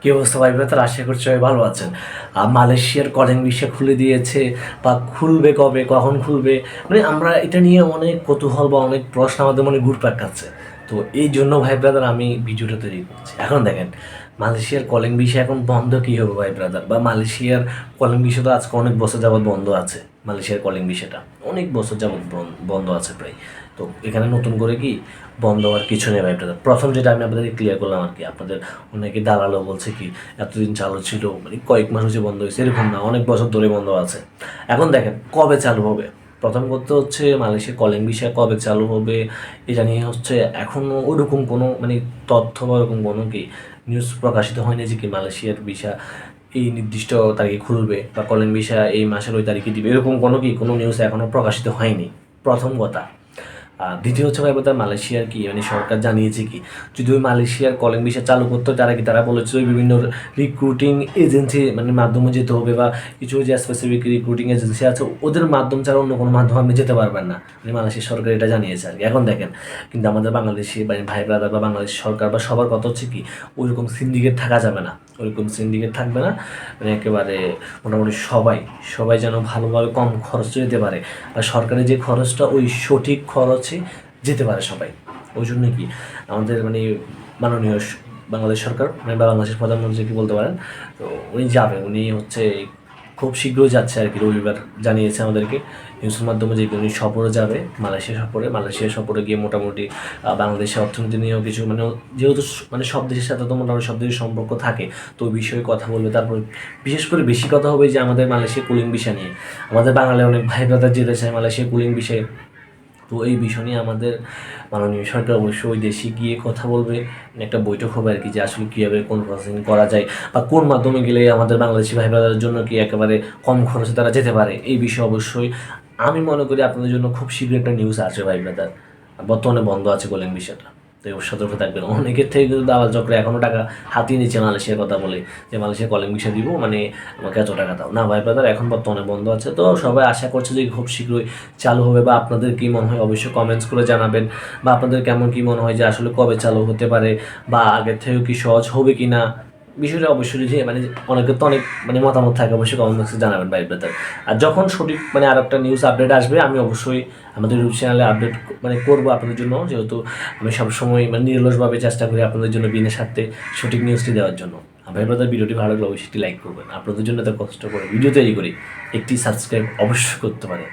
কি অবস্থা ভাই ব্রাদার, আশা করছি সবাই ভালো আছেন। মালয়েশিয়ার কলিং ভিসা খুলে দিয়েছে বা খুলবে কবে, কখন খুলবে, মানে আমরা এটা নিয়ে অনেক কৌতূহল বা অনেক প্রশ্ন আমাদের মনে ঘুরপাক খাচ্ছে। তো এই জন্য ভাই ব্রাদার আমি ভিডিওটা তৈরি করছি। এখন দেখেন, মালয়েশিয়ার কলিং ভিসা এখন বন্ধ কী হবে ভাই ব্রাদার, বা মালয়েশিয়ার কলিং ভিসা তো আজকে অনেক বছর যাবৎ বন্ধ আছে। মালয়েশিয়ার কলিং ভিসাটা অনেক বছর যাবৎ বন্ধ আছে প্রায়। তো এখানে নতুন করে কি বন্ধ হওয়ার কিছু নেই ভাই ব্রাদার। প্রথম যেটা আমি আপনাদের ক্লিয়ার করলাম আর কি, আপনাদের অনেকে দালালও বলছে কি এতদিন চালু ছিল, মানে কয়েক মাস হচ্ছে বন্ধ হয়েছে, এরকম না, অনেক বছর ধরে বন্ধ আছে। এখন দেখেন কবে চালু হবে। প্রথম কথা হচ্ছে মালয়েশিয়া কলিং ভিসা কবে চালু হবে এটা নিয়ে হচ্ছে এখনও ওরকম কোনো মানে তথ্য বা ওরকম কোনো কি নিউজ প্রকাশিত হয়নি যে কি মালয়েশিয়ার ভিসা এই নির্দিষ্ট তারিখে খুলবে বা কলিং ভিসা এই মাসের ওই তারিখে দিবে, এরকম কোনো নিউজ এখনও প্রকাশিত হয়নি, প্রথম কথা। দ্বিতীয় হচ্ছে ভাই তার মালয়েশিয়ার কি মানে সরকার জানিয়েছে কি, যদি ওই মালয়েশিয়ার কলিং ভিসা চালু করতে হয় তারা কি তারা বলেছিল ওই বিভিন্ন রিক্রুটিং এজেন্সি মানে মাধ্যমে যেতে হবে, বা কিছু যে স্পেসিফিক রিক্রুটিং এজেন্সি আছে ওদের মাধ্যম ছাড়া অন্য কোনো মাধ্যমে আপনি যেতে পারবেন না, মানে মালয়েশিয়ার সরকার এটা জানিয়েছে আর কি। এখন দেখেন, কিন্তু আমাদের বাংলাদেশি মানে ভাই ব্রাদার বা বাংলাদেশ সরকার বা সবার কথা হচ্ছে কি ওইরকম সিন্ডিকেট থাকা যাবে না, ওইরকম সিন্ডিকেট থাকবে না, মানে একেবারে মোটামুটি সবাই সবাই যেন ভালোভাবে কম খরচে যেতে পারে, আর সরকারের যে খরচটা ওই সঠিক খরচে যেতে পারে সবাই। ওই জন্য কি আমাদের মানে মাননীয় বাংলাদেশ সরকার মানে বাংলাদেশের প্রধানমন্ত্রী কি বলতে পারেন, তো উনি যাবে, উনি হচ্ছে খুব শীঘ্রই যাচ্ছে আর কি, রবিবার জানিয়েছে আমাদেরকে নিউজের মাধ্যমে যে উনি সফরে যাবে, মালয়েশিয়া সফরে গিয়ে মোটামুটি বাংলাদেশের অর্থনীতি নিয়েও কিছু মানে যেহেতু মানে সব দেশের সাথে তো মোটামুটি সব দেশের সম্পর্ক থাকে, তো ওই বিষয়ে কথা বলবে। তারপর বিশেষ করে বেশি কথা হবে যে আমাদের মালয়েশিয়া কুলিং ভিসা নিয়ে, আমাদের বাঙালি অনেক ভাই ব্রাদার যেতে চায় মালয়েশিয়া কুলিং বিষয়ে। তো এই বিষয় নিয়ে আমাদের মাননীয় সরকার অবশ্যই ওই দেশে গিয়ে কথা বলবে, মানে একটা বৈঠক হবে আর কি, যে আসলে কীভাবে কোন প্রসেসিং করা যায় বা কোন মাধ্যমে গেলে আমাদের বাংলাদেশি ভাই ব্রাদারের জন্য কি একেবারে কম খরচে তারা যেতে পারে। এই বিষয়ে অবশ্যই আমি মনে করি আপনাদের জন্য খুব শীঘ্রই একটা নিউজ আসবে ভাই ব্রাদার। বর্তমানে বন্ধ আছে কলিং বিষয়টা, তো এবার সতর্ক থাকবেন। অনেকের থেকে কিন্তু দালাল চক্রে এখনও টাকা হাতিয়ে নিচ্ছে মালয়েশিয়ার কথা বলে, যে মালয়েশিয়া কলিং ভিসা দিব মানে আমাকে এত টাকা দাও। না ভাই ব্রাদার, এখন বর্তমানে বন্ধ আছে, তো সবাই আশা করছে যে খুব শীঘ্রই চালু হবে। বা আপনাদের কী মনে হয় অবশ্যই কমেন্টস করে জানাবেন, বা আপনাদের কেমন কী মনে হয় যে আসলে কবে চালু হতে পারে, বা আগের থেকেও কি সহজ হবে কি না, বিষয়টা অবশ্যই যে মানে অনেকের তো অনেক মানে মতামত থাকে, অবশ্যই কমেন্ট বক্সে জানাবেন ভাই ব্রাদার। আর যখন সঠিক মানে আর একটা নিউজ আপডেট আসবে আমি অবশ্যই আমাদের ইউটিউব চ্যানেলে আপডেট মানে করবো আপনাদের জন্য, যেহেতু আমি সবসময় মানে নিরলসভাবে চেষ্টা করি আপনাদের জন্য বিনা স্বার্থে সঠিক নিউজটি দেওয়ার জন্য। ভাই ব্রাদার, ভিডিওটি ভালো লাগলে অবশ্যই লাইক করবেন, আপনাদের জন্য এত কষ্ট করে ভিডিও তৈরি করি, একটি সাবস্ক্রাইব অবশ্যই করতে পারেন।